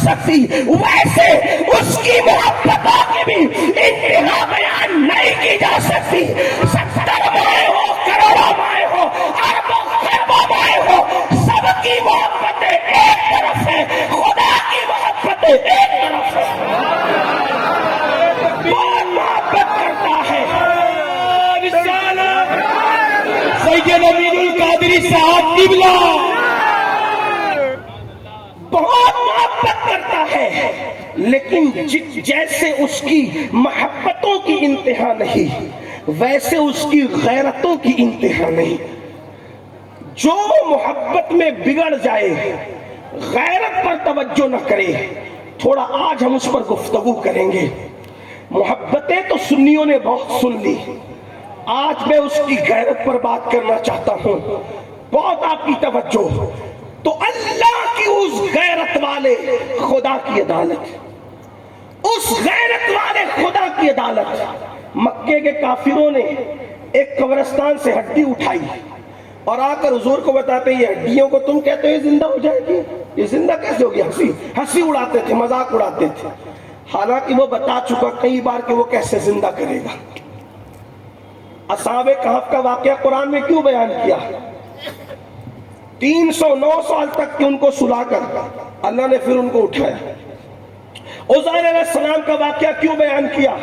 سکتی، ویسے اس کی محبتوں کی بھی انتہا بیان نہیں کی جا سکتی۔ 70 مائیں ہو، کروڑوں مائیں ہو، اربوں خربوں مائیں ہو، سب کی محبتیں ایک طرف ہے، خدا کی محبتیں ایک طرف ہے۔ کون محبت کرتا ہے؟ سید امین القادری صاحب قبلہ بہت محبت کرتا ہے، لیکن جیسے اس کی محبتوں کی انتہا نہیں، ویسے اس کی غیرتوں کی انتہا نہیں۔ جو محبت میں بگڑ جائے، غیرت پر توجہ نہ کرے، تھوڑا آج ہم اس پر گفتگو کریں گے۔ محبتیں تو سنیوں نے بہت سن لی، آج میں اس کی غیرت پر بات کرنا چاہتا ہوں۔ بہت آپ کی توجہ، تو اللہ کی اس غیرت والے خدا کی عدالت، اس غیرت والے خدا کی عدالت۔ مکے کے کافروں نے ایک قبرستان سے ہڈی اٹھائی اور آ کر حضور کو بتاتے ہیں، یہ ہڈیوں کو تم کہتے ہو یہ زندہ ہو جائے گی، یہ زندہ کیسے ہوگی؟ ہنسی اڑاتے تھے، مذاق اڑاتے تھے، حالانکہ وہ بتا چکا کئی بار کہ وہ کیسے زندہ کرے گا۔ اصحاب کہف کا واقعہ قرآن میں کیوں بیان کیا؟ 309 سال تک کہ ان کو سلا کر اللہ نے پھر ان کو اٹھایا۔ عزیر علیہ السلام کا واقعہ کیوں بیان کیا؟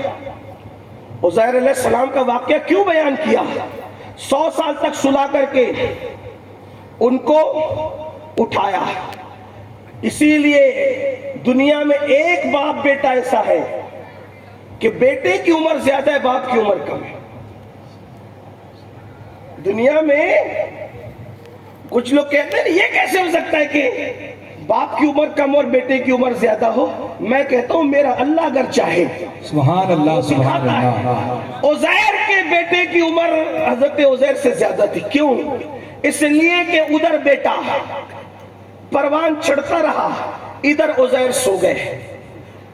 عزیر علیہ السلام کا واقعہ کیوں بیان کیا؟ 100 سال تک سلا کر کے ان کو اٹھایا۔ اسی لیے دنیا میں ایک باپ بیٹا ایسا ہے کہ بیٹے کی عمر زیادہ ہے، باپ کی عمر کم ہے۔ دنیا میں کچھ لوگ کہتے ہیں یہ کیسے ہو سکتا ہے کہ باپ کی عمر کم اور بیٹے کی عمر زیادہ ہو؟ میں کہتا ہوں میرا اللہ اگر چاہے، سبحان اللہ سبحان اللہ۔ عزیر کے بیٹے کی عمر حضرت عزیر سے زیادہ تھی۔ کیوں؟ اس لیے کہ ادھر بیٹا پروان چڑھتا رہا، ادھر عزیر سو گئے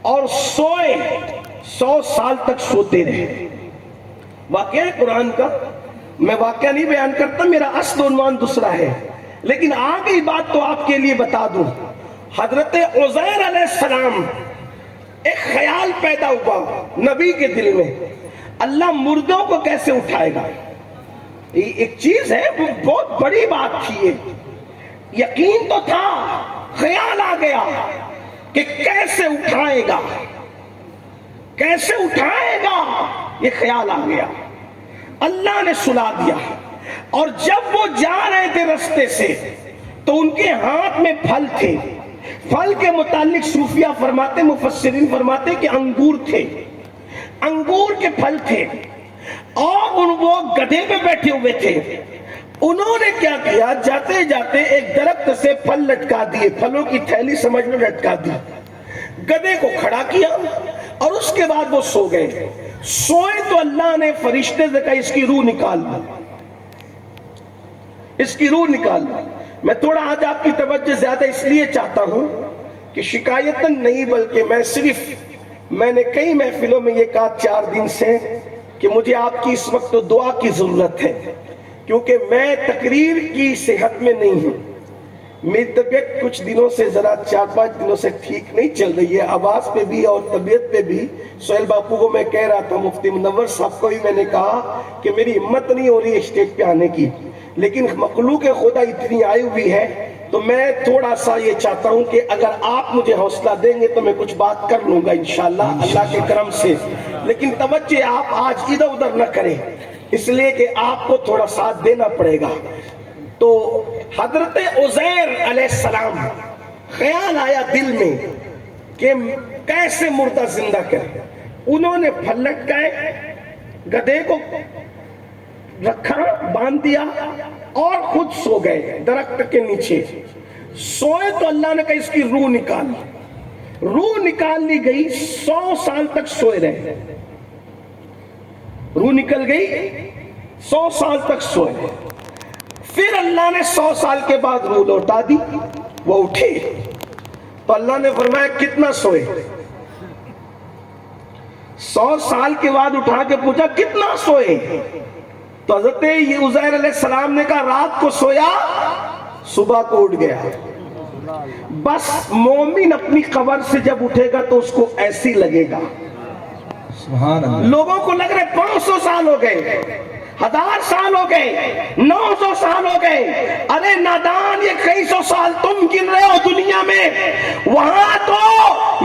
اور سوئے 100 سال تک سوتے رہے۔ واقعہ ہے قرآن کا، میں واقعہ نہیں بیان کرتا، میرا اصل عنوان دوسرا ہے، لیکن آگئی بات تو آپ کے لیے بتا دوں۔ حضرت عزیر علیہ السلام، ایک خیال پیدا ہوا نبی کے دل میں، اللہ مردوں کو کیسے اٹھائے گا؟ ایک چیز ہے، وہ بہت بڑی بات تھی یہ، یقین تو تھا، خیال آ گیا کہ کیسے اٹھائے گا، کیسے اٹھائے گا، یہ خیال آ گیا۔ اللہ نے سلا دیا، اور جب وہ جا رہے تھے رستے سے تو ان کے ہاتھ میں پھل تھے۔ پھل کے متعلق صوفیہ فرماتے، مفسرین فرماتے کہ انگور تھے، انگور کے پھل تھے، اور وہ گدھے پہ بیٹھے ہوئے تھے۔ انہوں نے کیا کیا، جاتے جاتے ایک درخت سے پھل لٹکا دیے، پھلوں کی تھیلی سمجھ لو لٹکا دی، گدھے کو کھڑا کیا اور اس کے بعد وہ سو گئے۔ سوئے تو اللہ نے فرشتے سے کہا اس کی روح نکال لی، اس کی روح نکال لی۔ میں تھوڑا آج آپ کی توجہ زیادہ اس لیے چاہتا ہوں کہ شکایتاً نہیں، بلکہ میں نے کئی محفلوں میں یہ کہا 4 دن سے کہ مجھے آپ کی اس وقت دعا کی ضرورت ہے، کیونکہ میں تقریر کی صحت میں نہیں ہوں۔ میری طبیعت کچھ دنوں سے ذرا 4-5 دنوں سے ٹھیک نہیں چل رہی ہے، آواز پہ بھی اور طبیعت پہ بھی۔ سہیل باپو کو میں کہہ رہا تھا، مفتی منور صاحب کو بھی میں نے کہا کہ میری ہمت نہیں ہو رہی ہے اسٹیج پہ آنے کی، لیکن مخلوق خدا اتنی آئی ہوئی ہے، تو میں تھوڑا سا یہ چاہتا ہوں کہ اگر آپ مجھے حوصلہ دیں گے تو میں کچھ بات کر لوں گا انشاءاللہ اللہ کے کرم سے۔ لیکن توجہ آپ آج ادھر ادھر نہ کریں، اس لیے کہ آپ کو تھوڑا ساتھ دینا پڑے گا۔ تو حضرت عزیر علیہ السلام خیال آیا دل میں کہ کیسے مردہ زندہ کرے۔ انہوں نے پھل لٹکائے، گدھے کو رکھا، باندھ دیا اور خود سو گئے درخت کے نیچے۔ سوئے تو اللہ نے کہا اس کی روح نکال، روح نکال لی گئی، 100 سال تک سوئے رہے، روح نکل گئی، 100 سال تک سوئے۔ پھر اللہ نے 100 سال کے بعد روح لوٹا دی، وہ اٹھے تو اللہ نے فرمایا کتنا سوئے؟ 100 سال کے بعد اٹھا کے پوچھا کتنا سوئے؟ تو حضرت عزیر علیہ السلام نے کہا رات کو سویا، صبح کو اٹھ گیا۔ بس مومن اپنی قبر سے جب اٹھے گا تو اس کو ایسی لگے گا. سبحان اللہ. لوگوں کو لگ رہے 500 سال ہو گئے, 1000 سال ہو گئے, 900 سال ہو گئے. ارے نادان, یہ کئی سو سال تم گن رہے ہو دنیا میں. وہاں تو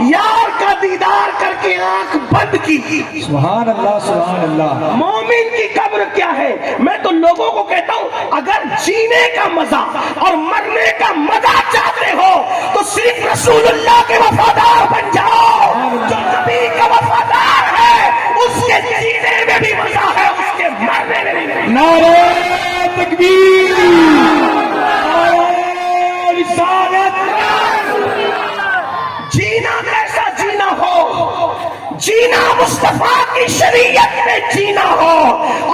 یار کا دیدار کر کے آنکھ بند کی. سبحان اللہ. سبحان اللہ. مومن کی قبر کیا ہے؟ میں تو لوگوں کو کہتا ہوں, اگر جینے کا مزہ اور مرنے کا مزہ چاہتے ہو تو صرف رسول اللہ کے وفادار بن جاؤ. جو نبی کا وفادار ہے اس کے جینے میں بھی مزہ ہے, اس کے مرنے میں بھی. نعرہ تکبیر. نعرہ رسالت. جینا کیسا جینا ہو؟ جینا مصطفیٰ کی شریعت میں جینا ہو,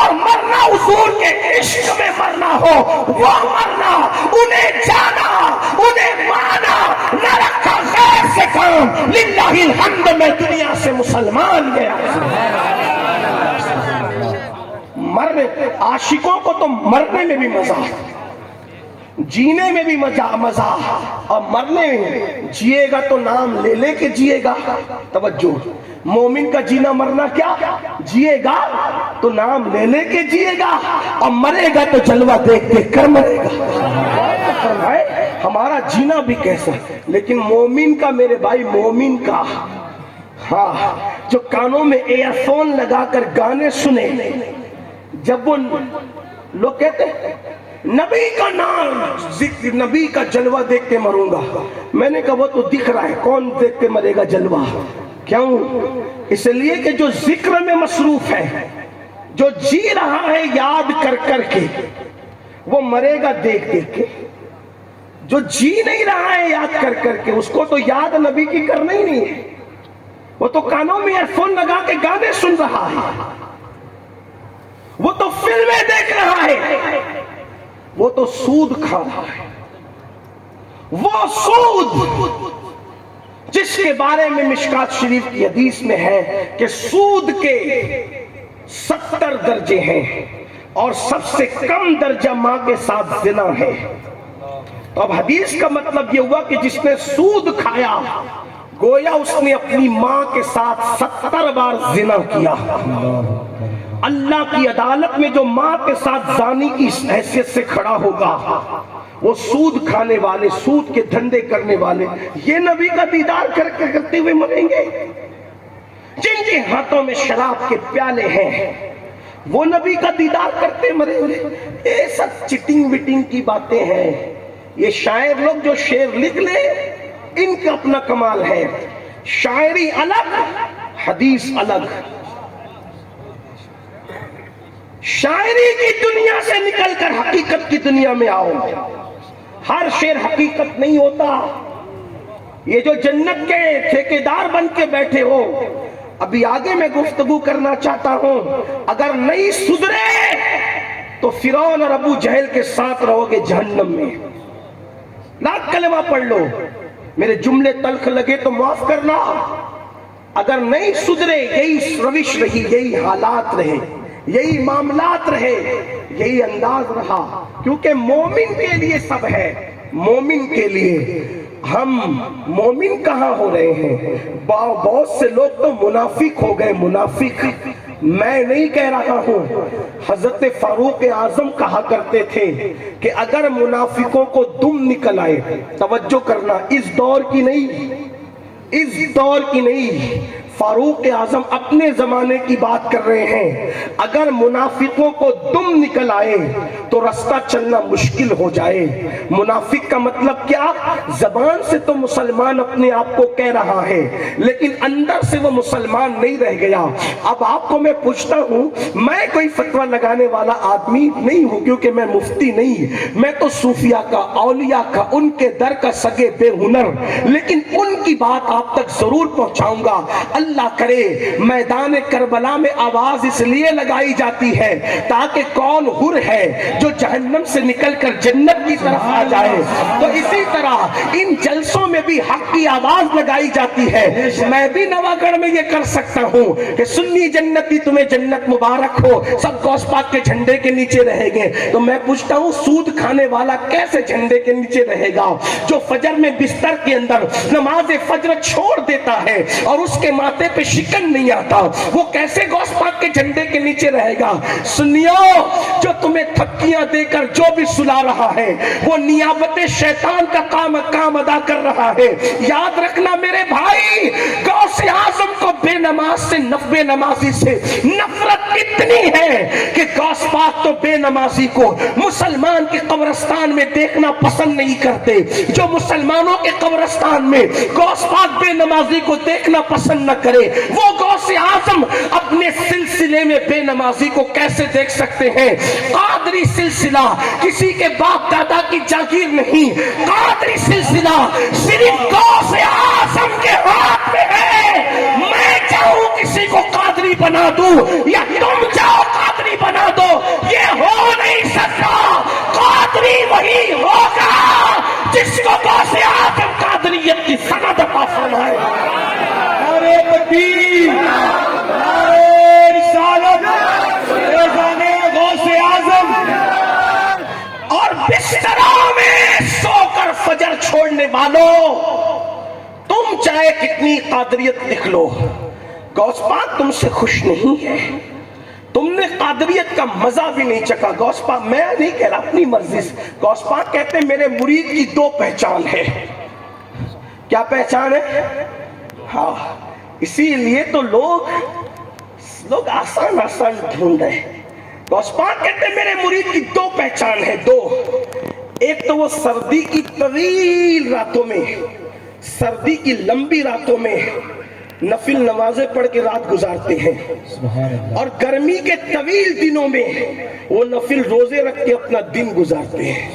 اور مرنا حضور کے عشق میں مرنا ہو. وہ مرنا, انہیں جانا, انہیں مانا, نہ رکھا غیر سے کام. للہ الحمد, میں دنیا سے مسلمان گیا. مرنے, عاشقوں کو تو مرنے میں بھی مزہ, جینے میں بھی مزہ, اور مرنے میں جیے گا تو نام لے لے کے جیے گا. توجہ, مومن کا جینا مرنا کیا؟ جیے گا تو نام لے لے کے جیے گا, اور مرے گا تو جلوہ دیکھ دیکھ کر مرے گا. ہمارا جینا بھی کیسا, لیکن مومن کا, میرے بھائی مومن کا, ہاں, جو کانوں میں ایئر فون لگا کر گانے سنے, جب وہ لوگ کہتے ہیں نبی کا نام ذکر, نبی کا جلوہ دیکھ کے مروں گا, میں نے کہا وہ تو دکھ رہا ہے, کون دیکھ کے مرے گا جلوہ؟ کیوں؟ اس لیے کہ جو ذکر میں مصروف ہے, جو جی رہا ہے یاد کر کر کے, وہ مرے گا دیکھ دیکھ کے. جو جی نہیں رہا ہے یاد کر کر کے, اس کو تو یاد نبی کی کرنا ہی نہیں ہے. وہ تو کانوں میں ایئر فون لگا کے گانے سن رہا ہے, وہ تو فلمیں دیکھ رہا ہے, وہ تو سود کھا رہا ہے. وہ سود جس کے بارے میں مشکات شریف کی حدیث میں ہے کہ سود کے 70 درجے ہیں, اور سب سے کم درجہ ماں کے ساتھ زنا ہے. تو اب حدیث کا مطلب یہ ہوا کہ جس نے سود کھایا, گویا اس نے اپنی ماں کے ساتھ 70 بار زنا کیا. اللہ کی عدالت میں جو ماں کے ساتھ زانی کی حیثیت سے کھڑا ہوگا, وہ سود کھانے والے, سود کے دھندے کرنے والے, یہ نبی کا دیدار کرتے ہوئے مریں گے. جن کے ہاتھوں میں شراب کے پیالے ہیں, وہ نبی کا دیدار کرتے مرے ہوئے. یہ سب چٹنگ وٹنگ کی باتیں ہیں. یہ شاعر لوگ جو شعر لکھ لیں, ان کا اپنا کمال ہے. شاعری الگ, حدیث الگ. شاعری کی دنیا سے نکل کر حقیقت کی دنیا میں آؤ. ہر شعر حقیقت نہیں ہوتا. یہ جو جنت کے ٹھیکیدار بن کے بیٹھے ہو, ابھی آگے میں گفتگو کرنا چاہتا ہوں, اگر نہیں سدھرے تو فرعون اور ابو جہل کے ساتھ رہو گے جہنم میں. لاکھ کلمہ پڑھ لو, میرے جملے تلخ لگے تو معاف کرنا. اگر نہیں سدھرے, یہی روش رہی, یہی حالات رہے, یہی معاملات رہے, یہی انداز رہا, کیونکہ مومن کے لیے سب ہے. مومن کے لیے ہم مومن کہاں ہو رہے ہیں؟ بہت سے لوگ تو منافق ہو گئے. منافق میں نہیں کہہ رہا ہوں, حضرت فاروق اعظم کہا کرتے تھے کہ اگر منافقوں کو دم نکل آئے, توجہ کرنا, اس دور کی نہیں, اس دور کی نہیں, فاروق اعظم اپنے زمانے کی بات کر رہے ہیں, اگر منافقوں کو دم نکل آئے تو رستہ چلنا مشکل ہو جائے. منافق کا مطلب کیا؟ زبان سے تو مسلمان اپنے آپ کو کہہ رہا ہے, لیکن اندر سے وہ مسلمان نہیں رہ گیا. اب آپ کو میں پوچھتا ہوں, میں کوئی فتویٰ لگانے والا آدمی نہیں ہوں, کیونکہ میں مفتی نہیں, میں تو صوفیاء کا, اولیاء کا, ان کے در کا سگے بے ہنر, لیکن ان کی بات آپ تک ضرور پہنچاؤں گا. اللہ کرے میدان کربلا میں آواز اس لیے لگائی جاتی ہے تاکہ کون حر ہے جو جہنم سے نکل کر جنت حق کی طرف آ جائے. تو اسی طرح ان جلسوں میں بھی حق کی آواز لگائی جاتی ہے. میں بھی نواگڑھ میں یہ کر سکتا ہوں کہ سنی جنتی تمہیں جنت مبارک ہو, سب غوث پاک کے جھنڈے کے نیچے رہیں گے. تو میں پوچھتا ہوں سود کھانے والا کیسے جھنڈے کے نیچے رہے گا؟ جو فجر میں بستر کے اندر نماز فجر چھوڑ دیتا ہے اور اس کے ماتھے پہ شکن نہیں آتا, وہ کیسے غوث پاک کے جھنڈے کے نیچے رہے گا؟ سنیو, جو تمہیں تھپکیاں دے کر جو بھی سلا رہا ہے وہ نیابت شیطان کا کام ادا کر رہا ہے. یاد رکھنا میرے بھائی, غوث اعظم کو بے نماز سے بے نمازی سے نفرت اتنی ہے کہ غوث پاک تو بے نمازی کو مسلمان کے قبرستان میں دیکھنا پسند نہیں کرتے. جو مسلمانوں کے قبرستان میں غوث پاک بے نمازی کو دیکھنا پسند نہ کرے, وہ غوث اعظم اپنے سلسلے میں بے نمازی کو کیسے دیکھ سکتے ہیں؟ قادری سلسلہ کسی کے باپ دادا کی جاگیر نہیں, قادری سلسلہ صرف غوث اعظم کے ہاتھ میں ہے. میں چاہوں کسی کو قادری بنا دوں یا تم چاہو قادری بنا دو, یہ ہو نہیں سکتا. قادری وہی ہوگا جس کو غوث اعظم قادریت کی سند عطا فرمائے. نعرہ تکبیر, نعرہ رسالت, فیضان غوث اعظم. اور بستروں میں سو کر فجر چھوڑنے والوں, تم چاہے کتنی قادریت لکھ لو, غوث پاک تم سے خوش نہیں ہے. تم نے قادریت کا مزہ بھی نہیں چکا. غوث پاک, میں نہیں کہہ رہا, اپنی مرضی سے, غوث پاک کہتے ہیں میرے مرید کی دو پہچان ہے. کیا پہچان ہے؟ ہاں, اسی لیے تو لوگ آسان ڈھونڈ رہے. غوث پاک کہتے ہیں میرے مرید کی دو پہچان ہے, دو. ایک تو وہ سردی کی طویل راتوں میں, سردی کی لمبی راتوں میں نفل نمازیں پڑھ کے رات گزارتے ہیں, اور گرمی کے طویل دنوں میں وہ نفل روزے رکھ کے اپنا دن گزارتے ہیں.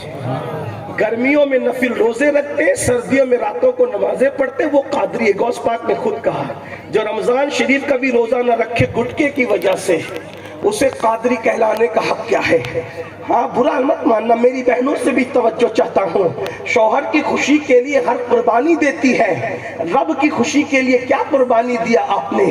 گرمیوں میں نفل روزے رکھتے ہیں, سردیوں میں راتوں کو نمازیں پڑھتے ہیں. وہ قادری ہے. غوث پاک نے خود کہا جو رمضان شریف کا بھی روزہ نہ رکھے گٹکے کی وجہ سے, اسے قادری کہلانے کا حق کیا ہے؟ ہاں, برا مت ماننا, میری بہنوں سے بھی توجہ چاہتا ہوں. شوہر کی خوشی کے لیے ہر قربانی دیتی ہے. رب کی خوشی کے لیے کیا قربانی دیا آپ نے؟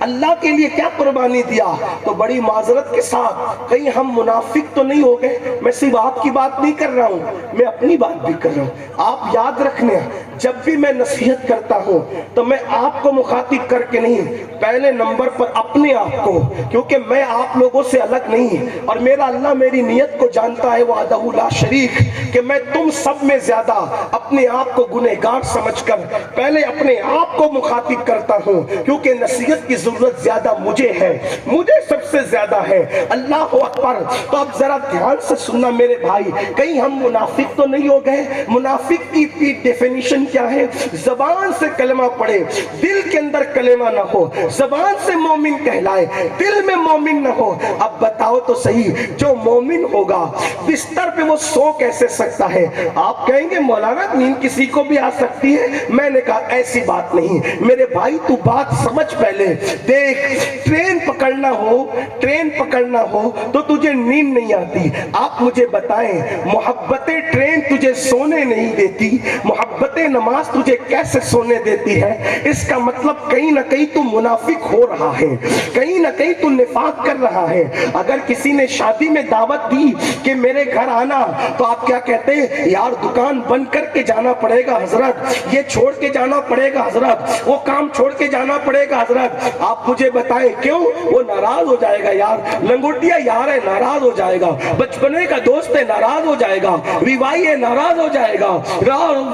اللہ کے لیے کیا قربانی دیا؟ تو بڑی معذرت کے ساتھ, کہیں ہم منافق تو نہیں ہو گئے؟ میں صرف آپ کی بات نہیں کر رہا ہوں, میں اپنی بات بھی کر رہا ہوں. آپ یاد رکھنے, جب بھی میں نصیحت کرتا ہوں تو میں آپ کو مخاطب کر کے نہیں, پہلے نمبر پر اپنے آپ کو, کیونکہ میں آپ لوگوں سے الگ نہیں, اور میرا اللہ میری نیت کو جانتا ہے وحدہ لا شریک, کہ میں تم سب میں زیادہ اپنے آپ کو گنہگار سمجھ کر پہلے اپنے آپ کو مخاطب کرتا ہوں, کیونکہ نصیحت کی ضرورت زیادہ مجھے ہے, مجھے سب سے زیادہ ہے. اللہ اکبر. تو اب ذرا دھیان سے سننا میرے بھائی, کہیں ہم منافق تو نہیں ہو گئے؟ منافق کی ڈیفینیشن کیا ہے؟ زبان سے کلمہ پڑھے, دل کے اندر کلمہ نہ ہو. زبان سے مومن کہلائے, دل میں مومن نہ ہو. اب بتاؤ تو صحیح, جو مومن ہوگا بستر پہ وہ سو کیسے سکتا ہے؟ آپ کہیں گے مولانا نیند کسی کو بھی آ سکتی ہے. میں نے کہا ایسی بات نہیں میرے بھائی, تو بات سمجھ پہلے. دیکھ, ٹرین پکڑنا ہو تو تجھے نیند نہیں آتی. آپ مجھے بتائیں, محبت ٹرین تجھے سونے نہیں دیتی, محبت نماز تجھے کیسے سونے دیتی ہے؟ اس کا مطلب کہیں نہ کہیں تو منافق ہو رہا ہے, کہیں نہ کہیں تو نفاق کر رہا ہے. اگر کسی نے شادی میں دعوت دی کہ میرے گھر آنا, تو آپ کیا کہتے ہیں؟ یار دکان بند کر کے جانا پڑے گا حضرت, یہ چھوڑ کے جانا پڑے گا حضرت, وہ کام چھوڑ کے جانا پڑے گا حضرت. آپ مجھے بتائیں کیوں؟ وہ ناراض ہو جائے گا. یار لنگوٹیا یار ہے, ناراض ہو جائے گا. بچپنے کا دوست ہے, ناراض ہو جائے گا. ویوائی ہے, ناراض ہو جائے گا.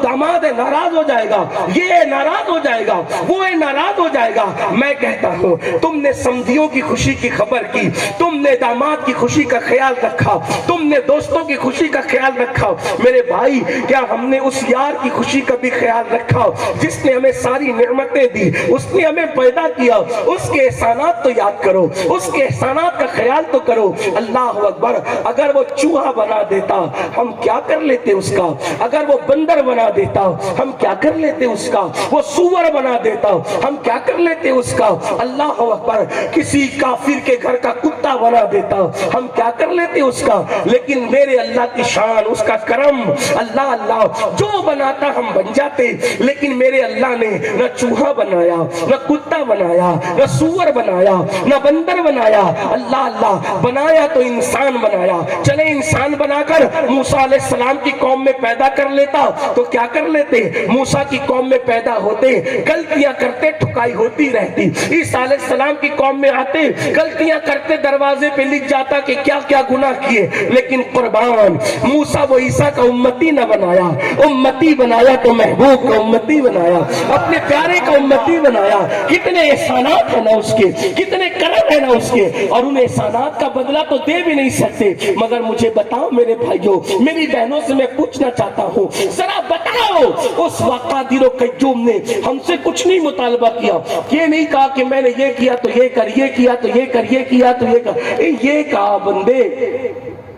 داماد ہے, ناراض ہو جائے گا. یہ ہے, ناراض ہو جائے گا. وہ ہے, ناراض ہو جائے گا. میں کہتا ہوں تم نے سمدھیوں کی خوشی کی خبر کی, تم نے داماد کی خوشی کا خیال رکھا, تم نے دوستوں کی خوشی کا خیال رکھا. میرے بھائی, کیا ہم نے اس یار کی خوشی کا بھی خیال رکھا جس نے ہمیں ساری نعمتیں دی, اس نے ہمیں پیدا کیا؟ اس کے احسانات تو یاد کرو, اس کے احسانات کا خیال تو کرو. اللہ اکبر. اگر وہ چوہا بنا دیتا ہم کیا کر لیتے اس کا؟ اگر وہ بندر بنا دیتا ہم کیا کر لیتے اس کا؟ وہ سور بنا دیتا ہم کیا کر لیتے اس کا؟ اللہ اکبر. کسی کافر کے گھر کا کتا بنا دیتا ہم کیا کر لیتے اس کا؟ لیکن میرے اللہ کی شان, اس کا کا کرم. اللہ اللہ جو بناتا ہم بن جاتے, لیکن میرے اللہ نے نہ چوہا بنایا, نہ کتا بنایا, نہ سور بنایا, نہ بندر بنایا. اللہ اللہ بنایا تو انسان بنایا. چلے انسان بنا کر موسیٰ علیہ السلام کی قوم میں پیدا کر لیتا تو کیا کر لیتے؟ موسیٰ کی قوم میں پیدا ہوتے, غلطیاں کرتے, ٹھکائی ہوتی رہتی. عیسیٰ علیہ السلام کی قوم میں آتے, غلطیاں کرتے, دروازے پہ لکھ جاتا کہ کیا کیا گناہ کیے. لیکن قربان موسیٰ وہ عیسیٰ کا امتی نہ بنایا, امتی بنایا تو محبوب کا امتی بنایا, اپنے پیارے کا امتی بنایا. کتنے احسانات ہیں نا اس کے, کتنے کرم ہیں نا اس کے, اور ان احسانات کا بدلہ تو دے بھی نہیں سکتے. مگر مجھے بتاؤ میرے بھائیوں, میری بہنوں سے میں پوچھنا چاہتا ہوں, ذرا بتاؤ اس قادر و قیوم نے ہم سے کچھ نہیں مطالبہ کیا. یہ نہیں کہا کہ میں نے یہ کیا تو یہ کر, یہ کیا تو یہ کر, یہ کیا تو یہ کر. یہ کہا بندے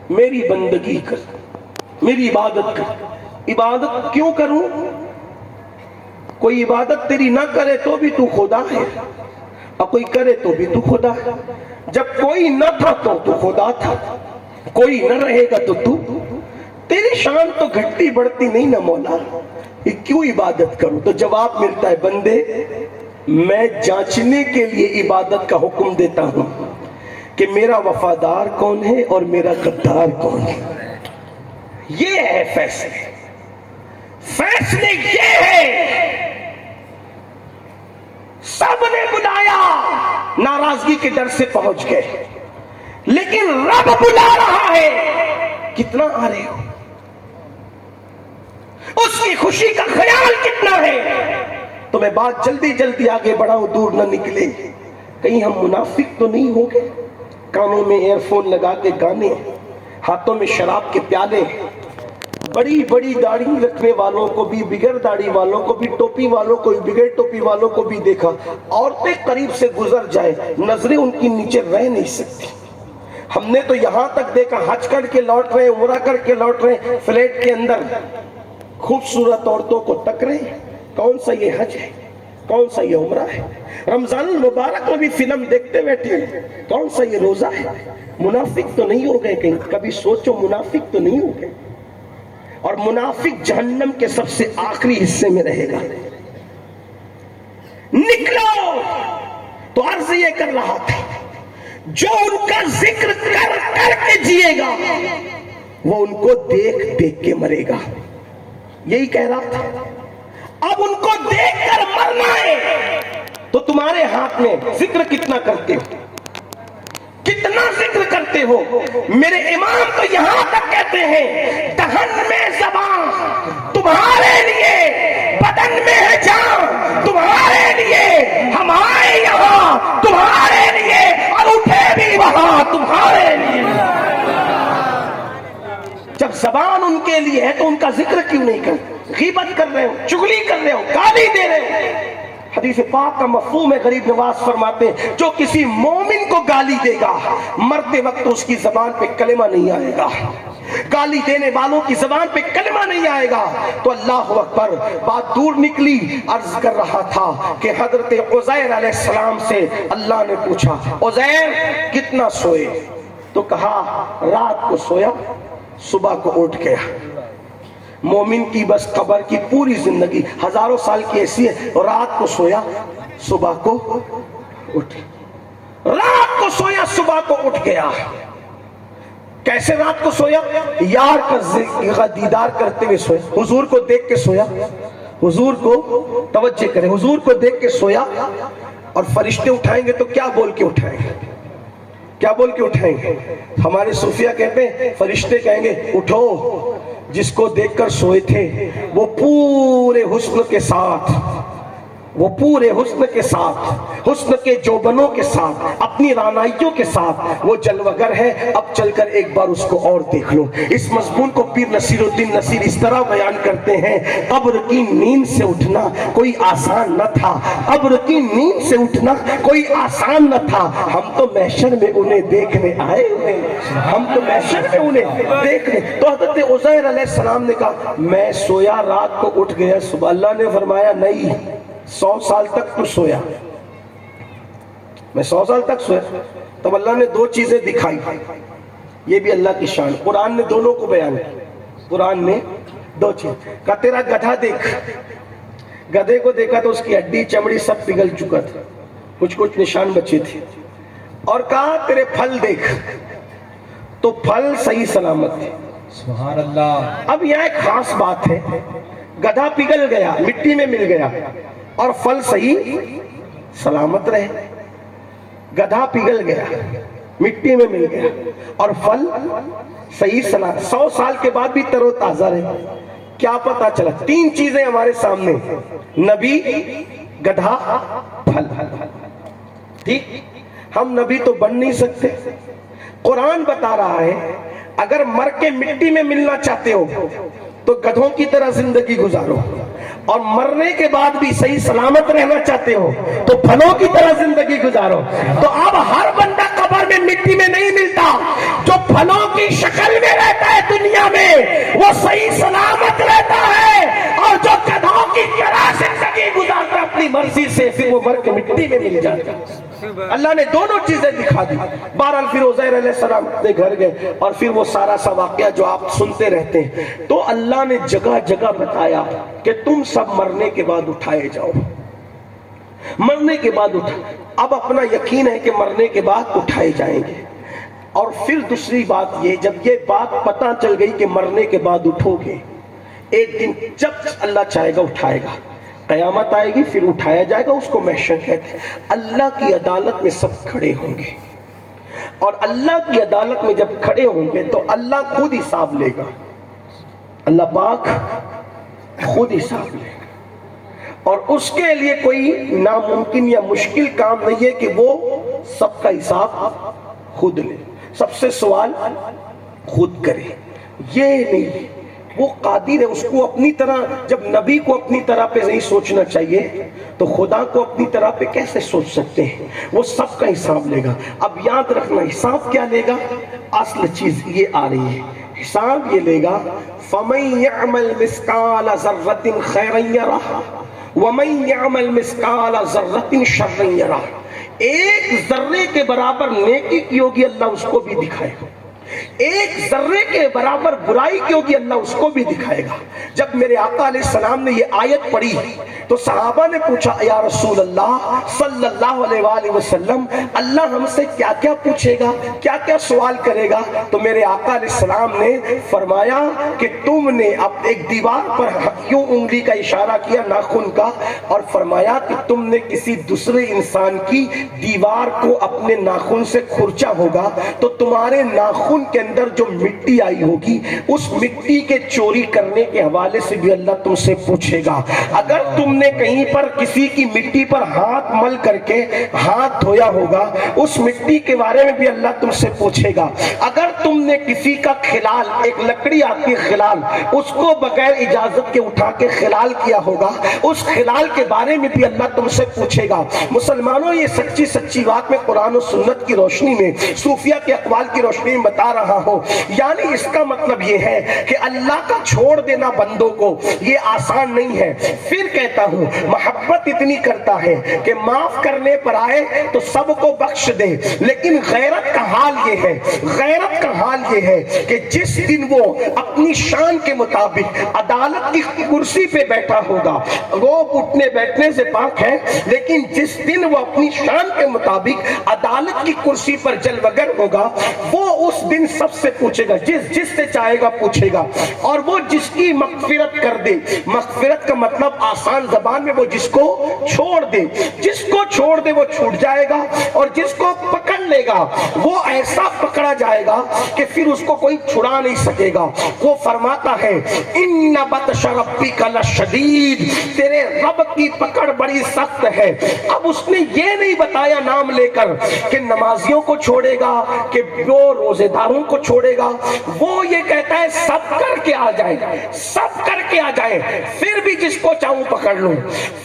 میری بندگی کر, میری عبادت کر. عبادت کیوں کروں؟ کوئی عبادت تیری نہ کرے تو بھی تو خدا ہے, اور کوئی کرے تو بھی تو خدا ہے. جب کوئی نہ تھا تو خدا تھا, کوئی نہ رہے گا تو تیری شان تو گھٹتی بڑھتی نہیں نا مولا, یہ کیوں عبادت کروں؟ تو جواب ملتا ہے, بندے میں جانچنے کے لیے عبادت کا حکم دیتا ہوں کہ میرا وفادار کون ہے اور میرا غدار کون ہے. یہ ہے فیصلے, فیصلے یہ ہے. سب نے بلایا, ناراضگی کے ڈر سے پہنچ گئے, لیکن رب بلا رہا ہے. کتنا آ رہے ہو؟ اس کی خوشی کا خیال کتنا ہے؟ تو میں بات جلدی جلدی آگے بڑھاؤں, دور نہ نکلے. کہیں ہم منافق تو نہیں ہو گئے؟ کانوں میں ایئر فون لگا کے گانے, ہاتھوں میں شراب کے پیالے, بڑی بڑی داڑھی رکھنے والوں کو بھی, بغیر داڑھی والوں کو بھی, ٹوپی والوں کو بھی, بغیر ٹوپی والوں کو بھی دیکھا. عورتیں قریب سے گزر جائے, نظریں ان کی نیچے رہ نہیں سکتی. ہم نے تو یہاں تک دیکھا, حج کر کے لوٹ رہے, عمرہ کر کے لوٹ رہے, فلیٹ کے اندر خوبصورت عورتوں کو تک رہے. کون سا یہ حج ہے, کون سا یہ عمرہ ہے؟ رمضان المبارک میں بھی فلم دیکھتے بیٹھے, کون سا یہ روزہ ہے؟ منافق تو نہیں ہو گئے کہیں؟ کبھی سوچو, منافق تو نہیں ہو گئے. اور منافق جہنم کے سب سے آخری حصے میں رہے گا. نکلو. تو عرض یہ کر رہا تھا, جو ان کا ذکر کر کر کے جیے گا وہ ان کو دیکھ دیکھ کے مرے گا. یہی کہہ رہا تھا. اب ان کو دیکھ کر مرنا ہے تو تمہارے ہاتھ میں. ذکر کتنا کرتے ہو, کتنا ذکر کرتے ہو؟ میرے امام تو یہاں تک کہتے ہیں, دہن میں زبان تمہارے لیے, بدن میں ہے جان تمہارے لیے, ہم آئے یہاں تمہارے لیے اور اٹھے بھی وہاں تمہارے لیے. جب زبان ان کے لیے ہے تو ان کا ذکر کیوں نہیں کرتے؟ غیبت کر رہے ہو, چغلی کر رہے ہو, گالی دے رہے ہو. حدیث پاک کا مفہوم ہے, غریب نواز فرماتے ہیں, جو کسی مومن کو گالی دے گا مرتے وقت اس کی زبان پہ کلمہ نہیں آئے گا. گالی دینے والوں کی زبان پہ کلمہ نہیں آئے گا. تو اللہ اکبر, بات دور نکلی. عرض کر رہا تھا کہ حضرت عزیر علیہ السلام سے اللہ نے پوچھا, عزیر کتنا سوئے؟ تو کہا رات کو سویا, صبح کو اٹھ گیا. مومن کی بس قبر کی پوری زندگی ہزاروں سال کی ایسی ہے, رات کو سویا صبح کو اٹھ, رات کو سویا صبح کو اٹھ گیا. کیسے رات کو سویا؟ یار کا دیدار کرتے ہوئے سویا, حضور کو دیکھ کے سویا. حضور کو توجہ کریں, حضور کو دیکھ کے سویا. اور فرشتے اٹھائیں گے تو کیا بول کے اٹھائیں گے؟ کیا بول کے اٹھائیں گے؟ ہمارے صوفیہ کہتے ہیں فرشتے کہیں گے اٹھو, جس کو دیکھ کر سوئے تھے وہ پورے حسن کے ساتھ, وہ پورے حسن کے ساتھ, حسن کے جوبنوں کے ساتھ, اپنی رانائیوں کے ساتھ وہ جلوگر ہے. اب چل کر ایک بار اس کو اور دیکھ لو. اس مضمون کو پیر نصیر الدین نصیر اس طرح بیان کرتے ہیں, قبر کی نیند سے اٹھنا کوئی آسان نہ تھا, قبر کی نیند سے اٹھنا کوئی آسان نہ تھا. ہم تو محشر میں انہیں دیکھنے آئے ہوئے, ہم تو محشر میں انہیں دیکھنے. تو حضرت عزیر علیہ السلام نے کہا میں سویا رات کو اٹھ گیا صبح. اللہ نے فرمایا نہیں, 100 سال تک تو سویا. میں 100 سال تک سویا. تب اللہ نے دو چیزیں دکھائی, یہ بھی اللہ کی شان, قرآن نے دونوں کو بیان کی. قرآن نے دو چیز کہا، تیرا گدھا دیکھ، گدھے کو دیکھا تو اس کی ہڈی چمڑی سب پگھل چکا تھا، کچھ کچھ نشان بچے تھے، اور کہا تیرے پھل دیکھ، تو پھل صحیح سلامت تھے۔ سبحان اللہ۔ اب یہاں ایک خاص بات ہے، گدھا پگھل گیا، مٹی میں مل گیا، اور پھل صحیح سلامت رہے۔ گدھا پگھل گیا، مٹی میں مل گیا، اور پھل صحیح سلامت، 100 سال کے بعد بھی تر و تازہ رہے۔ کیا پتا چلا؟ 3 چیزیں ہمارے سامنے، نبی، گدھا، پھل۔ ٹھیک، ہم نبی تو بن نہیں سکتے، قرآن بتا رہا ہے اگر مر کے مٹی میں ملنا چاہتے ہو تو گدھوں کی طرح زندگی گزارو، اور مرنے کے بعد بھی صحیح سلامت رہنا چاہتے ہو تو پھلوں کی طرح زندگی گزارو۔ تو اب ہر بندہ قبر میں مٹی میں نہیں ملتا، جو پھلوں کی شکل میں رہتا ہے دنیا میں وہ صحیح سلامت رہتا ہے، اور جو گدھوں کی طرح زندگی گزارتا اپنی مرضی سے پھر وہ مر کے مٹی میں مل جاتا۔ اللہ نے دونوں چیزیں دکھا دی۔ بہرحال پھر عزیر علیہ السلام اپنے گھر گئے، اور پھر وہ سارا سا واقعہ جو آپ سنتے رہتے ہیں، تو اللہ نے جگہ جگہ بتایا کہ تم سب مرنے کے بعد اٹھائے جاؤ، مرنے کے بعد اب اپنا یقین ہے کہ مرنے کے بعد اٹھائے جائیں گے۔ اور پھر دوسری بات یہ، جب یہ بات پتہ چل گئی کہ مرنے کے بعد اٹھو گے، ایک دن جب اللہ چاہے گا اٹھائے گا، قیامت آئے گی، پھر اٹھایا جائے گا، اس کو محشر کہتے ہیں۔ اللہ کی عدالت میں سب کھڑے ہوں گے، اور اللہ کی عدالت میں جب کھڑے ہوں گے تو اللہ خود حساب لے گا، اللہ پاک خود حساب لے گا، اور اس کے لیے کوئی ناممکن یا مشکل کام نہیں ہے کہ وہ سب کا حساب خود لے، سب سے سوال خود کرے۔ یہ نہیں، وہ قادر ہے، اس کو اپنی طرح، جب نبی کو اپنی طرح پہ نہیں سوچنا چاہیے تو خدا کو اپنی طرح پہ کیسے سوچ سکتے ہیں؟ وہ سب کا حساب لے گا۔ اب یاد رکھنا، حساب کیا لے گا؟ اصل چیز یہ آ رہی ہے، حساب یہ لے گا فَمَن يَعْمَلْ مِثْقَالَ ذَرَّةٍ خَيْرًا يَرَهُ وَمَن يَعْمَلْ مِثْقَالَ ذَرَّةٍ شَرًّا يَرَهُ۔ ایک ذرے کے برابر نیکی کی ہوگی، اللہ اس کو بھی دکھائے گا، ایک ذرے کے برابر برائی کی ہوگی، اللہ اس کو بھی دکھائے گا۔ جب میرے آقا علیہ السلام نے یہ آیت پڑھی تو صحابہ نے پوچھا، یا رسول اللہ صلی اللہ علیہ وآلہ وسلم، اللہ ہم سے کیا کیا پوچھے گا، کیا کیا سوال کرے گا؟ تو میرے آقا علیہ السلام نے فرمایا کہ تم نے اب ایک دیوار پر یوں انگلی کا اشارہ کیا، ناخن کا، اور فرمایا کہ تم نے کسی دوسرے انسان کی دیوار کو اپنے ناخن سے کھرچا ہوگا تو تمہارے ناخن کے اندر جو مٹی آئی ہوگی اس مٹی کے چوری کرنے کے حوالے سے بھی اللہ تم سے پوچھے گا۔ اگر تم نے کہیں پر کسی کی مٹی پر ہاتھ مل کر کے ہاتھ دھویا ہوگا اس مٹی کے بارے میں بھی اللہ تم سے پوچھے گا۔ اگر تم نے کسی کا خلال، ایک لکڑی آتی ہے خلال، اس کو بغیر اجازت کے اٹھا کے خلال کیا ہوگا اس خلال کے بارے میں بھی اللہ تم سے پوچھے گا۔ مسلمانوں، یہ سچی سچی بات میں قرآن و سنت کی روشنی میں، صوفیہ کے اقوال کی روشنی میں بتا رہا ہوں۔ یعنی اس کا مطلب یہ ہے کہ اللہ کا چھوڑ دینا بندوں کو یہ آسان نہیں ہے۔ پھر کہتا ہوں، محبت اتنی کرتا ہے کہ معاف کرنے پر آئے تو سب کو بخش دے، لیکن غیرت کا حال یہ ہے، غیرت کا حال یہ ہے کہ جس دن وہ اپنی شان کے مطابق عدالت کی کرسی پہ بیٹھا ہوگا، وہ اٹھنے بیٹھنے سے پاک ہے، لیکن جس دن وہ اپنی شان کے مطابق عدالت کی کرسی پر جلوگر ہوگا، وہ اس دن سب سے پوچھے گا، جس سے چاہے گا پوچھے گا، اور وہ جس کی مغفرت کر دے، مغفرت کا مطلب آسان زبان میں وہ جس کو چھوڑ دے، جس کو چھوڑ دے وہ چھوٹ جائے گا، اور جس کو پکڑ لے گا وہ ایسا پکڑا جائے گا کہ پھر اس کو کوئی چھڑا نہیں سکے گا۔ وہ فرماتا ہے ان بطش ربک لشدید، تیرے رب کی پکڑ بڑی سخت ہے۔ اب اس نے یہ نہیں بتایا نام لے کر کہ نمازیوں کو چھوڑے گا، کہ وہ روزے داروں کو چھوڑے گا، وہ یہ کہتا ہے سب کر کے آ جائے، سب کر کے آ جائے، پھر بھی جس کو چاہوں پکڑ لوں،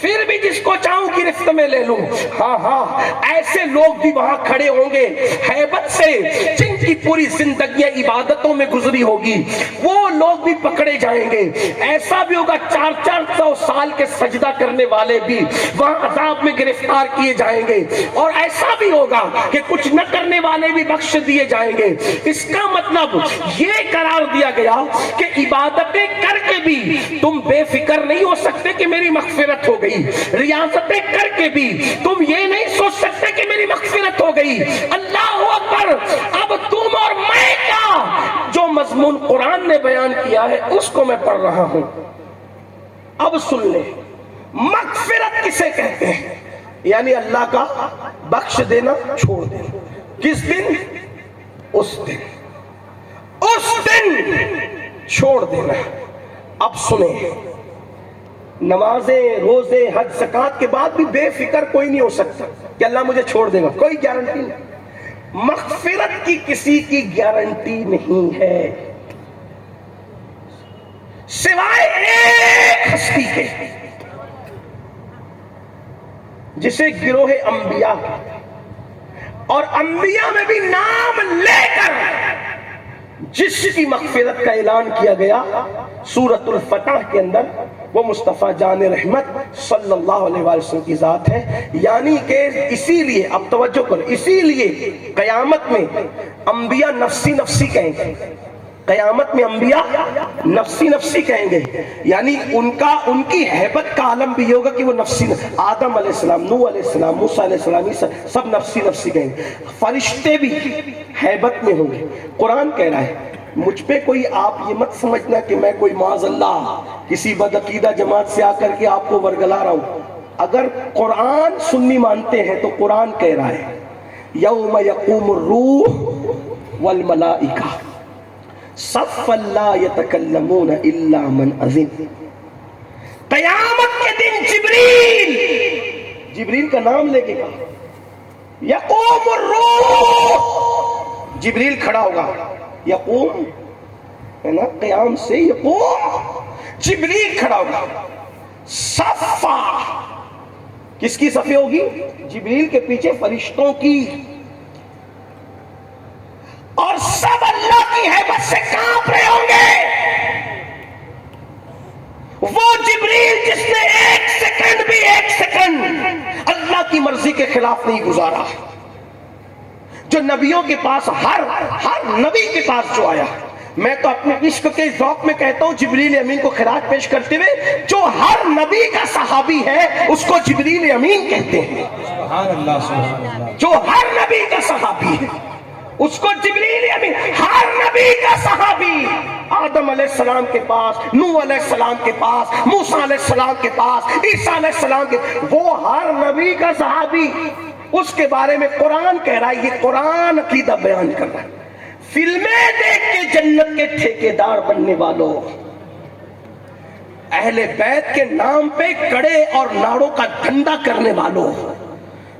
پھر بھی جس کو چاہوں گرفت میں لے لوں۔ ہاں ہاں، ایسے لوگ بھی وہاں کھڑے ہوں گے ہیبت سے، جن کی پوری زندگیاں عبادتوں میں گزری ہوگی وہ لوگ بھی پکڑے جائیں گے. ایسا بھی ہوگا 400 سال کے سجدہ کرنے والے بھی وہاں عذاب میں گرفتار کیے جائیں گے, اور ایسا بھی ہوگا کہ کچھ نہ کرنے والے بھی بخش دیے جائیں گے. اس کا مطلب یہ قرار دیا گیا کہ عبادتیں کر کے بھی تم بے فکر نہیں ہو سکتے کہ میری مغفرت ہو گئی, ریاستیں کر کے بھی تم یہ نہیں سوچ سکتے کہ میری مغفرت ہو گئی. اللہ اکبر. اب تم اور میں کیا, جو مضمون قرآن نے بیان کیا ہے اس کو میں پڑھ رہا ہوں. اب سن لے, مغفرت کسے کہتے ہیں؟ یعنی اللہ کا بخش دینا, چھوڑ دینا. کس دن؟ اس دن چھوڑ دینا. اب سنیں, نمازیں, روزے, حج, زکات کے بعد بھی بے فکر کوئی نہیں ہو سکتا کہ اللہ مجھے چھوڑ دے گا, کوئی گارنٹی نہیں. مغفرت کی کسی کی گارنٹی نہیں ہے سوائے ایک ہستی کے, جسے گروہ انبیاء, اور انبیاء میں بھی نام لے کر جس کی مغفرت کا اعلان کیا گیا سورۃ الفتح کے اندر, وہ مصطفیٰ جان رحمت صلی اللہ علیہ وسلم کی ذات ہے. یعنی کہ اسی لیے, اب توجہ کر, اسی لیے قیامت میں انبیاء نفسی نفسی کہیں گے. قیامت میں انبیاء نفسی نفسی کہیں گے, یعنی ان کی ہیبت کا عالم بھی ہوگا کہ وہ نفسی, آدم علیہ السلام, نوح علیہ السلام, موسیٰ علیہ السلام, سب نفسی نفسی کہیں گے. فرشتے بھی ہیبت میں ہوں گے. قرآن کہہ رہا ہے, مجھ پہ کوئی آپ یہ مت سمجھنا کہ میں کوئی معاذ اللہ کسی بدعقیدہ جماعت سے آ کر کے آپ کو ورگلا رہا ہوں. اگر قرآن سنی مانتے ہیں تو قرآن کہہ رہا ہے یوم یقوم الروح والملائکہ صفا لا یتکلمون الا من اذن. قیامت کے دن جبریل کا نام لے کے کہا یقوم الروح, جبریل کھڑا ہوگا. یقوم ہے نا, قیام سے یقوم, جبریل کھڑا ہوگا. صفا, کس کی صفے ہوگی؟ جبریل کے پیچھے فرشتوں کی, اور سب اللہ کی ہیبت سے کانپ رہے ہوں گے. وہ جبریل جس نے ایک سیکنڈ اللہ کی مرضی کے خلاف نہیں گزارا, جو نبیوں کے پاس ہر نبی کے پاس جو آیا, میں تو اپنے عشق کے ذوق میں کہتا ہوں جبریل امین کو خراج پیش کرتے ہوئے, جو ہر نبی کا صحابی ہے اس کو جبریل امین کہتے ہیں. سبحان اللہ, سبحان اللہ. جو ہر نبی کا صحابی ہے اس کو جبریل امین. ہر نبی کا صحابی, آدم علیہ السلام کے پاس, نوح علیہ السلام کے پاس, موسیٰ علیہ السلام کے پاس, عیسیٰ علیہ السلام کے, وہ ہر نبی کا صحابی, اس کے بارے میں قرآن کہہ رہا ہے. یہ قرآن عقیدہ بیان کر رہا ہے. فلمیں دیکھ کے جنت کے ٹھیکیدار بننے والوں, اہل بیت کے نام پہ کڑے اور ناڑوں کا دھندا کرنے والوں,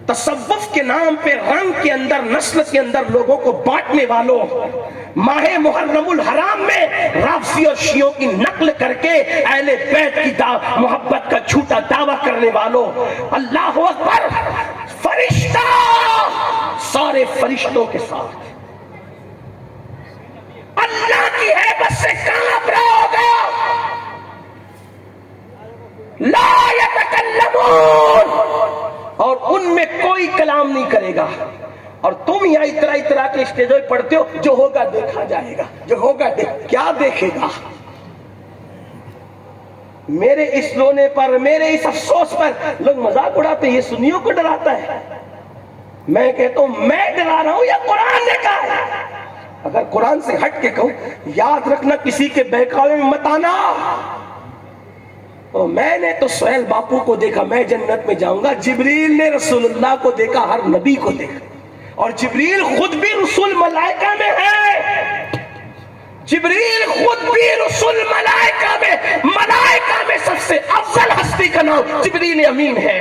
تصوف کے نام پہ رنگ کے اندر, نسل کے اندر لوگوں کو بانٹنے والوں, ماہ محرم الحرام میں رافضی اور شیعوں کی نقل کر کے اہل بیت کی محبت کا جھوٹا دعویٰ کرنے والوں, اللہ اکبر. فرشتہ سارے فرشتوں کے ساتھ اللہ کی ہیبت سے کانپ رہا ہوگا. لا یتکلمون, اور ان میں کوئی کلام نہیں کرے گا. اور تم یہاں اترا کے اسٹیجوں پہ پڑھتے ہو جو ہوگا دیکھا جائے گا, جو ہوگا کیا دیکھے گا؟ میرے اس رونے پر, میرے اس افسوس پر لوگ مذاق اڑاتے ہیں, یہ سنیوں کو ڈراتا ہے. میں کہتا ہوں میں ڈرا رہا ہوں یا قرآن نے کہا ہے؟ اگر قرآن سے ہٹ کے کہوں, یاد رکھنا کسی کے بہکاوے میں مت آنا. میں نے تو سہیل باپو کو دیکھا, میں جنت میں جاؤں گا. جبریل نے رسول اللہ کو دیکھا, ہر نبی کو دیکھا, اور جبریل خود بھی رسول ملائکہ میں ہے. جبریل خود بھی رسول ملائکہ میں سب سے افضل ہستی کا نام جبریل امین ہے.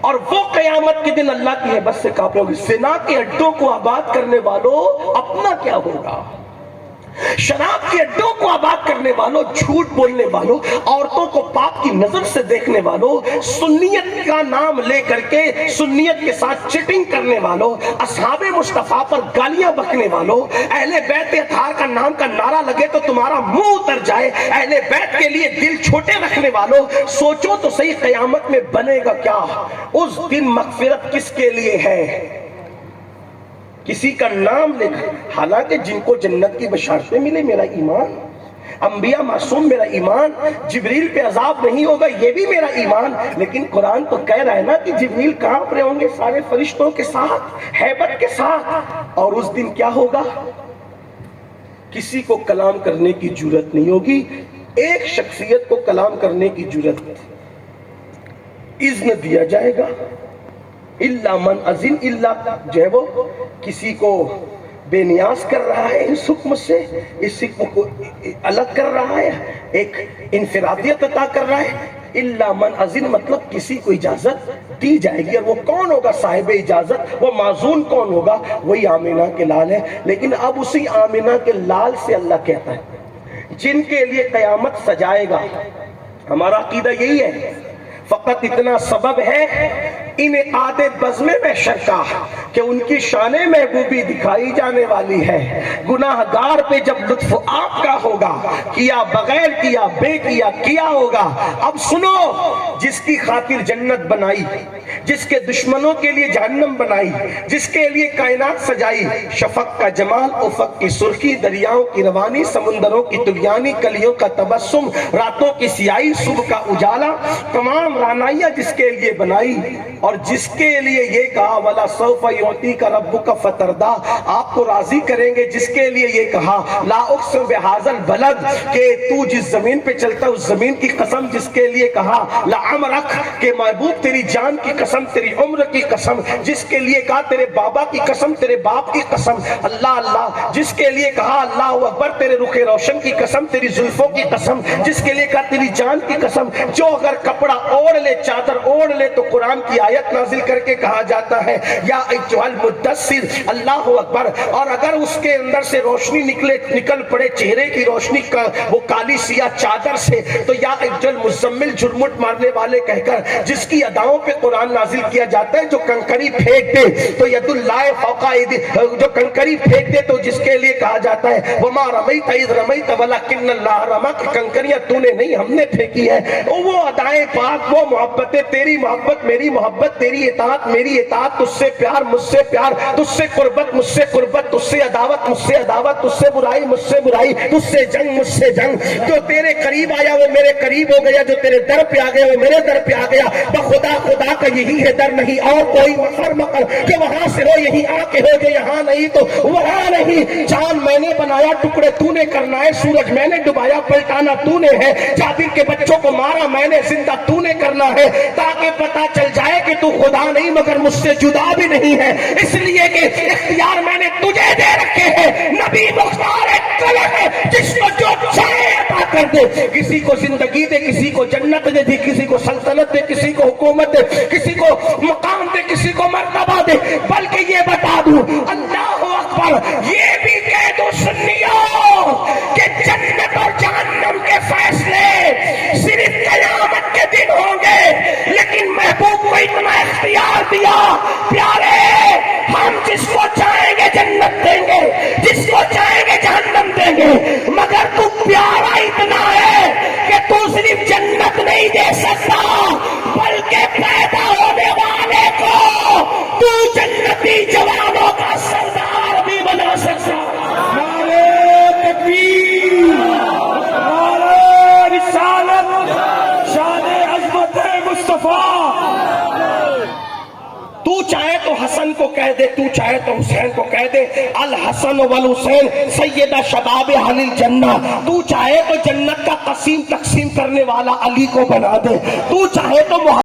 اور وہ قیامت کے دن اللہ کی ہیبت سے کانپے ہوں گے. زنا کے اڈوں کو آباد کرنے والوں, اپنا کیا ہوگا؟ شراب کے اڈوں کو آباد کرنے والوں، جھوٹ بولنے والوں، عورتوں کو پاپ کی نظر سے دیکھنے والوں، سنیت کا نام لے کر کے سنیت کے ساتھ چیٹنگ کرنے والوں، اصحاب مصطفیٰ پر گالیاں بکنے والوں، اہل بیت اطہار کا نام کا نعرہ لگے تو تمہارا منہ اتر جائے، اہل بیت کے لیے دل چھوٹے رکھنے والوں، سوچو تو صحیح قیامت میں بنے گا کیا؟ اس دن مغفرت کس کے لیے ہے؟ کسی کا نام لکھ، حالانکہ جن کو جنت کی بشارتیں ملے، میرا ایمان، انبیاء معصوم میرا ایمان، جبریل پہ عذاب نہیں ہوگا یہ بھی میرا ایمان، لیکن قرآن تو کہہ رہا ہے نا کہ جبریل کہاں پر ہوں گے؟ سارے فرشتوں کے ساتھ، ہیبت کے ساتھ، اور اس دن کیا ہوگا؟ کسی کو کلام کرنے کی جرات نہیں ہوگی، ایک شخصیت کو کلام کرنے کی جرات اذن دیا جائے گا، الا من اذن، الا جو ہے وہ کسی کو بے نیاز کر رہا ہے اس حکم سے، اس حکم کو الگ کر رہا ہے، ایک انفرادیت عطا کر رہا ہے، الا من اذن مطلب کسی کو اجازت دی جائے گی، اور وہ کون ہوگا صاحب اجازت؟ وہ معزون کون ہوگا؟ وہی آمینہ کے لال ہے۔ لیکن اب اسی آمینہ کے لال سے اللہ کہتا ہے جن کے لیے قیامت سجائے گا، ہمارا عقیدہ یہی ہے، فقط اتنا سبب ہے انعقاد بزم محشر کا کہ ان کی شان محبوبی دکھائی جانے والی ہے۔ گناہ گار پہ جب لطف آپ کا ہوگا، کیا بغیر کیا، بے کیا ہوگا۔ اب سنو، جس کی خاطر جنت بنائی، جس کے دشمنوں کے لیے جہنم بنائی، جس کے لیے کائنات سجائی، شفق کا جمال، افق کی سرخی، دریاؤں کی روانی، سمندروں کی طغیانی، کلیوں کا تبسم، راتوں کی سیاہی، صبح کا اجالا، تمام رعنائیاں جس کے لیے بنائی، اور جس کے لیے یہ کہا وَلَا سَوْفَ يُعْطِيكَ رَبُّكَ فَتَرْضَىٰ، آپ کو راضی کریں گے، جس کے لیے یہ کہا لا اقسم بہذا البلد، کہ تو جس زمین پہ چلتا اس زمین کی قسم، جس کے لیے کہا لعمرک، کہ محبوب تیری جان کی قسم، تیری عمر کی قسم، جس کے لیے کہا تیرے بابا کی قسم، تیرے باپ کی قسم، اللہ اللہ، جس کے لیے کہا اللہ اکبر، تیرے رخ روشن کی قسم، تیری زلفوں کی قسم، جس کے لیے کہا تیری جان کی قسم، جو اگر کپڑا اوڑھ لے، چادر اوڑھ لے، تو قرآن کی آیت نازل کر کے کہا جاتا ہے یا ایھا المدثر، اللہ اکبر، اور اگر اس کے اندر سے روشنی نکل پڑے چہرے کی روشنی کا وہ کالی سیاہ چادر سے، تو یا ایھا المزمل، جھرمٹ مارنے والے کہہ کر جس کی اداؤں پہ قرآن نازل کیا جاتا ہے، جو کنکری پھینک دے تو ید اللہ فوق ایدی، جو کنکری پھینک دے تو جس کے لیے کہا جاتا ہے وما رمیت اذ رمیت ولکن اللہ رمی، کہ کنکریاں تو نے نہیں ہم نے پھینکی ہے۔ وہ ادائیں پاک، وہ محبتیں، تیری محبت میری محبت، تیری اطاعت میری اطاعت، تجھ سے پیار مجھ سے پیار، تجھ سے قربت مجھ سے قربت، تجھ سے عداوت مجھ سے عداوت، تجھ سے برائی مجھ سے برائی، تجھ سے جنگ مجھ سے جنگ، جو تیرے قریب آیا وہ میرے قریب ہو گیا، جو تیرے در پہ آ گیا وہ میرے در پہ آ گیا، بخدا خدا کا یہی ہے در، نہیں اور کوئی مقر مقر، جو وہاں سے ہو یہی آ کے ہو، جو یہاں نہیں تو وہاں نہیں، چاند میں نے بنایا ٹکڑے تو نے کرنا ہے، سورج میں نے ڈبایا پلٹانا تو نے ہے، جابر کے بچوں کو مارا میں نے زندہ تو نے کرنا ہے، تاکہ پتا چل جائے کہ تو خدا نہیں مگر مجھ سے جدا بھی نہیں ہے، اس لیے کہ اختیار میں نے تجھے دے رکھے ہیں، نبی مختار ہے جس کو جو چاہے عطا کر دے، کسی کو زندگی دے، کسی کو جنت دے، کسی کو سلطنت دے، کسی کو حکومت دے، کسی کو مقام دے، کسی کو مرتبہ دے، بلکہ یہ بتا دوں اللہ اکبر، یہ بھی کہہ دو سنیوں کہ جنت اور جہنم کے فیصلے صرف قیامت کے دن ہوں گے، لیکن محبوب کو اتنا اختیار دیا پیارے، ہم جس کو چاہیں گے جنت دیں گے، جس کو چاہیں گے جہنم دیں گے، مگر تو پیارا اتنا ہے کہ تو صرف جنت نہیں دے سکتا بلکہ پیدا ہونے والے کو تو جنتی جوانوں کا سردار بھی بنا سکتا۔ نعرہ تکبیر، نعرہ رسالت، شان عظمت مصطفیٰ۔ تو چاہے تو حسن کو کہہ دے، تو چاہے تو حسین کو کہہ دے الحسن والحسین سیدہ شباب اہل الجنہ، تو چاہے تو جنت کا قسیم تقسیم کرنے والا علی کو بنا دے، تو چاہے تو